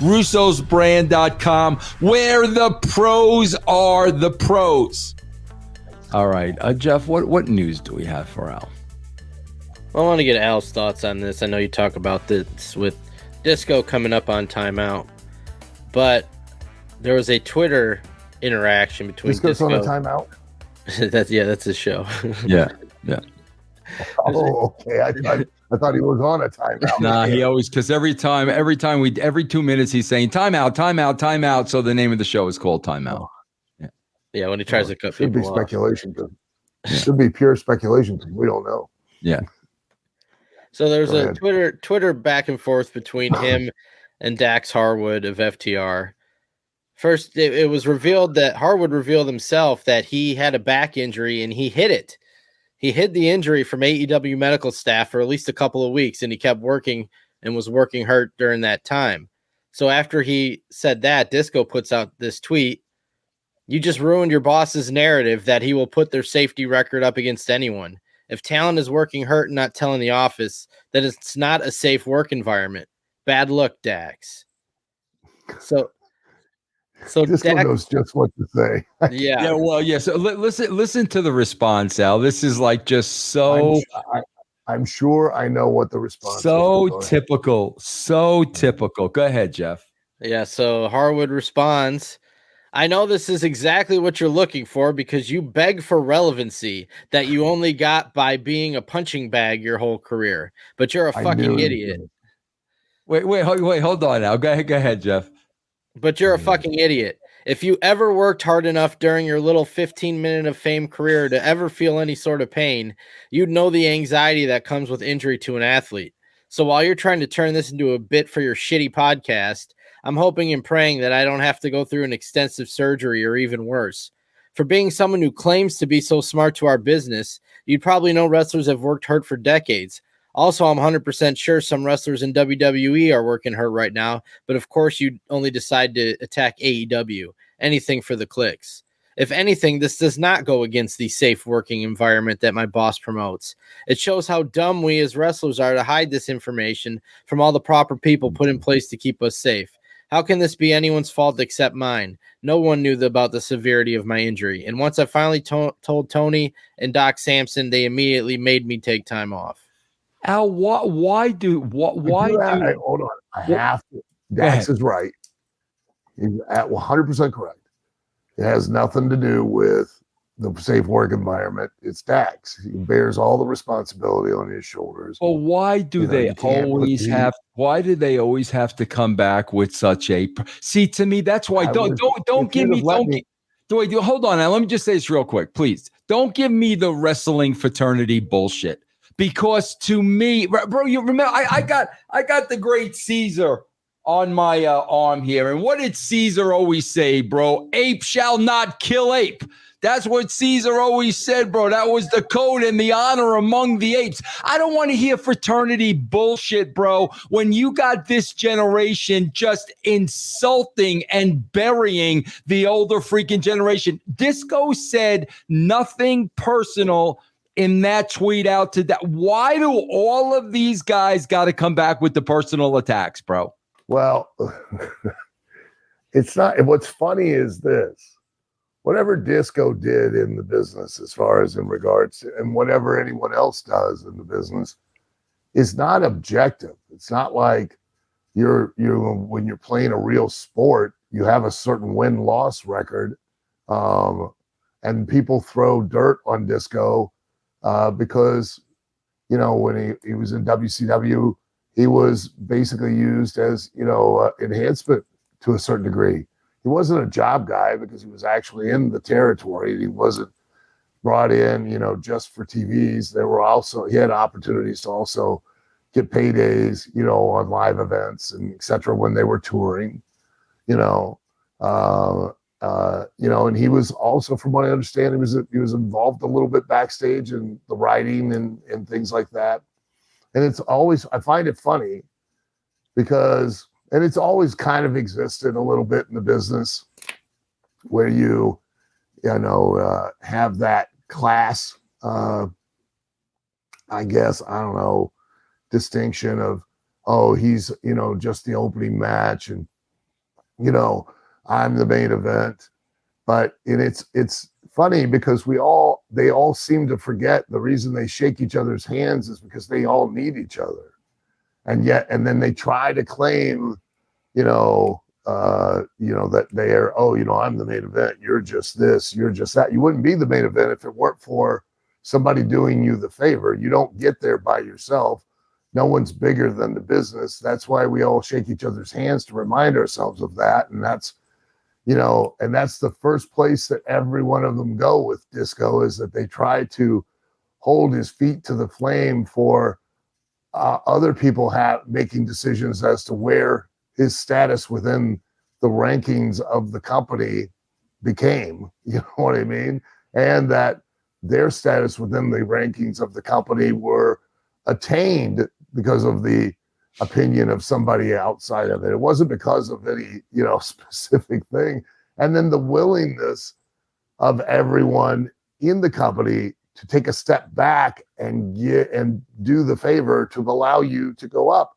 russosbrand.com, where the pros are the pros. All right, Jeff, what news do we have for Al? I want to get Al's thoughts on this. I know you talk about this with Disco coming up on timeout, but there was a Twitter interaction between Disco's on a timeout. that's his show. Yeah. Oh, okay. I thought he was on a timeout. Nah, he always, because every 2 minutes he's saying timeout. So the name of the show is called Timeout. Yeah, when he tries to cut should people be off. speculation. Should be pure speculation because we don't know. Yeah. So there's a Twitter back and forth between him and Dax Harwood of FTR. First, it was revealed that Harwood revealed himself that he had a back injury and he hid it. He hid the injury from AEW medical staff for at least a couple of weeks, and he kept working and was working hurt during that time. So after he said that, Disco puts out this tweet. You just ruined your boss's narrative that he will put their safety record up against anyone. If talent is working hurt and not telling the office, that it's not a safe work environment. Bad luck, Dax. So this one knows just what to say. Yeah. Well, yeah. So listen to the response, Al. This is like just so. I'm sure I know what the response. So typical. So typical. Go ahead, Jeff. Yeah. So Harwood responds. I know this is exactly what you're looking for because you beg for relevancy that you only got by being a punching bag your whole career, but you're a fucking idiot. Wait, hold on now. Go ahead, Jeff. But you're a fucking idiot. If you ever worked hard enough during your little 15-minute of fame career to ever feel any sort of pain, you'd know the anxiety that comes with injury to an athlete. So while you're trying to turn this into a bit for your shitty podcast, I'm hoping and praying that I don't have to go through an extensive surgery or even worse. For being someone who claims to be so smart to our business, you'd probably know wrestlers have worked hurt for decades. Also, I'm 100% sure some wrestlers in WWE are working hurt right now, but of course you'd only decide to attack AEW. Anything for the clicks. If anything, this does not go against the safe working environment that my boss promotes. It shows how dumb we as wrestlers are to hide this information from all the proper people put in place to keep us safe. How can this be anyone's fault except mine? No one knew about the severity of my injury. And once I finally told Tony and Doc Sampson, they immediately made me take time off. Al, why do hold on. I have to. Dax is right. He's at 100% correct. It has nothing to do with the safe work environment. It's Dax. He bears all the responsibility on his shoulders. Well, why do they always have to come back with such a see? To me, that's why don't give me hold on now. Let me just say this real quick, please. Don't give me the wrestling fraternity bullshit, because to me, bro, you remember I got the great Caesar on my arm here, and what did Caesar always say, bro? Ape shall not kill ape. That's what Caesar always said, bro. That was the code and the honor among the apes. I don't want to hear fraternity bullshit, bro, when you got this generation just insulting and burying the older freaking generation. Disco said nothing personal in that tweet out to that. Why do all of these guys got to come back with the personal attacks, bro? Well, it's not. What's funny is this. Whatever Disco did in the business, as far as in regards to, and whatever anyone else does in the business, is not objective. It's not like you're when you're playing a real sport, you have a certain win-loss record, and people throw dirt on Disco because, you know, when he was in WCW, he was basically used as, you know, enhancement to a certain degree. He wasn't a job guy because he was actually in the territory. He wasn't brought in, you know, just for TVs. He had opportunities to also get paydays, you know, on live events and et cetera when they were touring, you know, and he was also, from what I understand, he was involved a little bit backstage in the writing and things like that. And it's always, I find it funny because, and it's always kind of existed a little bit in the business where you have that class, I guess, I don't know, distinction of, oh, he's, you know, just the opening match and you know, I'm the main event. But it's funny because they all seem to forget the reason they shake each other's hands is because they all need each other. And then they try to claim, that they are, I'm the main event. You're just this, you're just that. You wouldn't be the main event if it weren't for somebody doing you the favor. You don't get there by yourself. No one's bigger than the business. That's why we all shake each other's hands to remind ourselves of that. And that's, and that's the first place that every one of them go with Disco, is that they try to hold his feet to the flame for other people making decisions as to where his status within the rankings of the company became, you know what I mean? And that their status within the rankings of the company were attained because of the opinion of somebody outside of it. It wasn't because of any, specific thing. And then the willingness of everyone in the company to take a step back and do the favor to allow you to go up.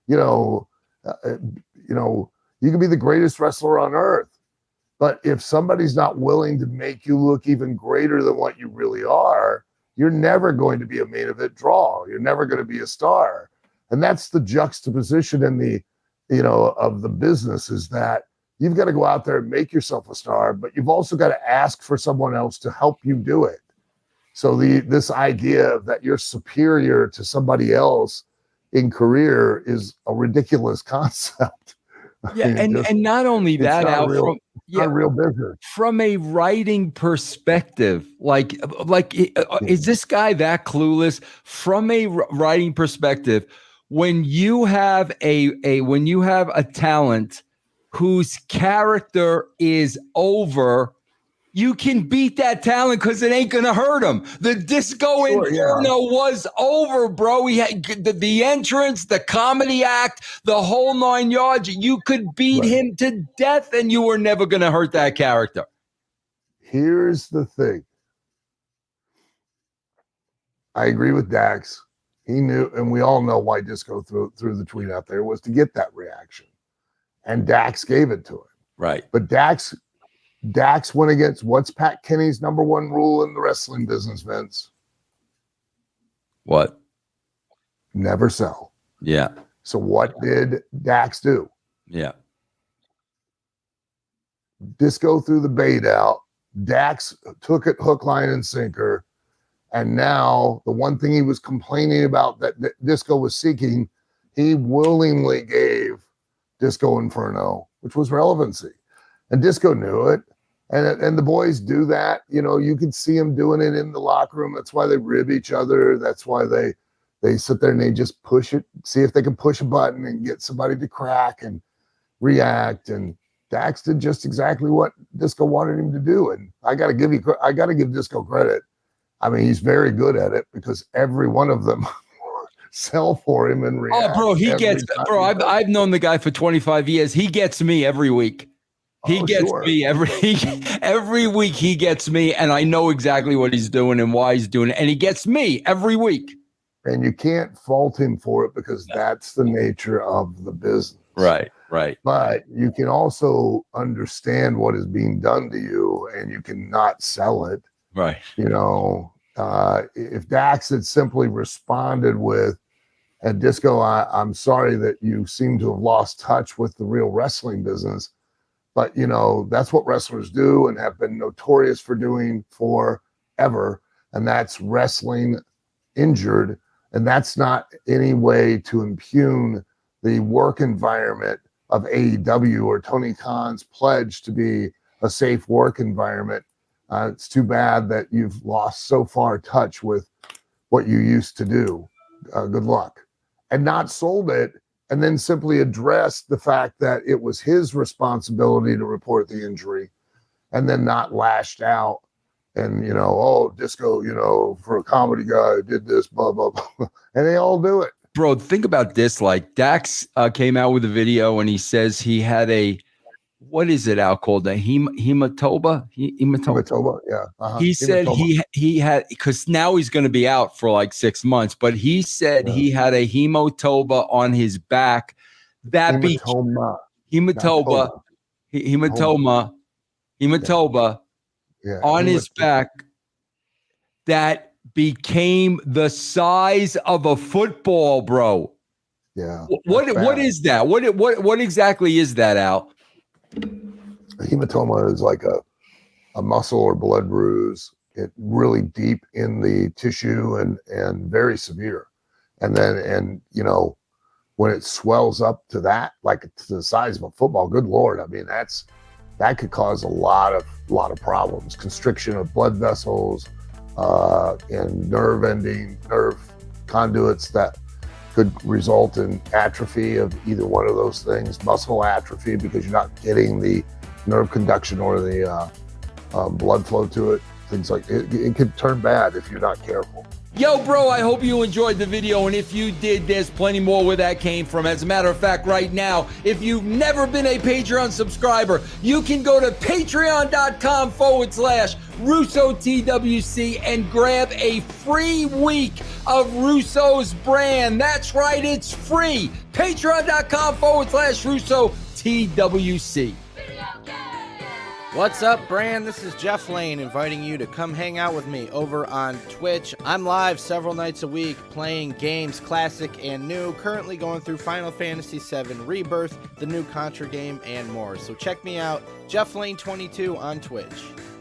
You can be the greatest wrestler on earth, but if somebody's not willing to make you look even greater than what you really are, you're never going to be a main event draw. You're never going to be a star. And that's the juxtaposition in the, of the business, is that you've got to go out there and make yourself a star, but you've also got to ask for someone else to help you do it. So this idea that you're superior to somebody else in career is a ridiculous concept. Yeah, and not only that, Al, not real business. From a writing perspective, is this guy that clueless? From a writing perspective, when you have a talent whose character is over, you can beat that talent because it ain't gonna hurt him. The Disco Inferno was over, bro. He had the entrance, the comedy act, the whole 9 yards. You could beat him to death, and you were never gonna hurt that character. Here's the thing. I agree with Dax. He knew, and we all know why Disco threw the tweet out there, was to get that reaction, and Dax gave it to him. Right, but Dax went against what's Pat Kenny's number one rule in the wrestling business, Vince? What? Never sell. Yeah. So what did Dax do? Yeah. Disco threw the bait out. Dax took it hook, line, and sinker. And now the one thing he was complaining about that Disco was seeking, he willingly gave Disco Inferno, which was relevancy. And Disco knew it. And the boys do that. You can see them doing it in the locker room. That's why they rib each other. That's why they sit there and they just push it, see if they can push a button and get somebody to crack and react. And Dax did just exactly what Disco wanted him to do. And I got to give Disco credit. I mean, he's very good at it because every one of them sell for him and react. Oh, bro, I've known the guy for 25 years. He gets me every week. He gets me every week. He gets me, and I know exactly what he's doing and why he's doing it. And he gets me every week. And you can't fault him for it because that's the nature of the business. Right. But you can also understand what is being done to you, and you cannot sell it. Right. If Dax had simply responded with, "And Disco, I'm sorry that you seem to have lost touch with the real wrestling business, but that's what wrestlers do and have been notorious for doing forever, and that's wrestling injured, and that's not any way to impugn the work environment of AEW or Tony Khan's pledge to be a safe work environment. It's too bad that you've lost so far touch with what you used to do. Good luck." And not sold it, and then simply addressed the fact that it was his responsibility to report the injury, and then not lashed out and, Disco, for a comedy guy did this, blah, blah, blah. And they all do it. Bro, think about this. Like Dax came out with a video and he says he had what is it, Al, called? A hematoma? Hematoma, yeah. He said he had, because now he's going to be out for like 6 months, but he said he had a hematoma on his back. Hematoma. hematoma on his back that became the size of a football, bro. Yeah. What is that? What exactly is that, Al? A hematoma is like a muscle or blood bruise. It really deep in the tissue and very severe. And you know, when it swells up to that, like to the size of a football, good Lord. I mean, that could cause a lot of problems. Constriction of blood vessels, and nerve conduits that could result in atrophy of either one of those things, muscle atrophy because you're not getting the nerve conduction or the blood flow to it. Things like it could turn bad if you're not careful. Yo, bro, I hope you enjoyed the video, and if you did, there's plenty more where that came from. As a matter of fact, right now, if you've never been a Patreon subscriber, you can go to patreon.com/RussoTWC and grab a free week of Russo's brand. That's right, it's free. Patreon.com/RussoTWC. What's up, brand? This is Jeff Lane inviting you to come hang out with me over on Twitch. I'm live several nights a week playing games, classic and new, currently going through Final Fantasy VII Rebirth, the new Contra game, and more. So check me out, Jeff Lane 22 on Twitch.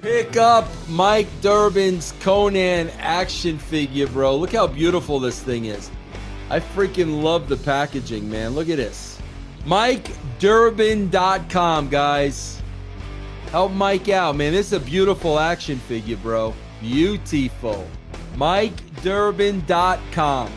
Pick up Mike Durbin's Conan action figure, bro. Look how beautiful this thing is. I freaking love the packaging, man. Look at this. MikeDurbin.com, guys. Help Mike out, man. This is a beautiful action figure, bro. Beautiful. MikeDurbin.com.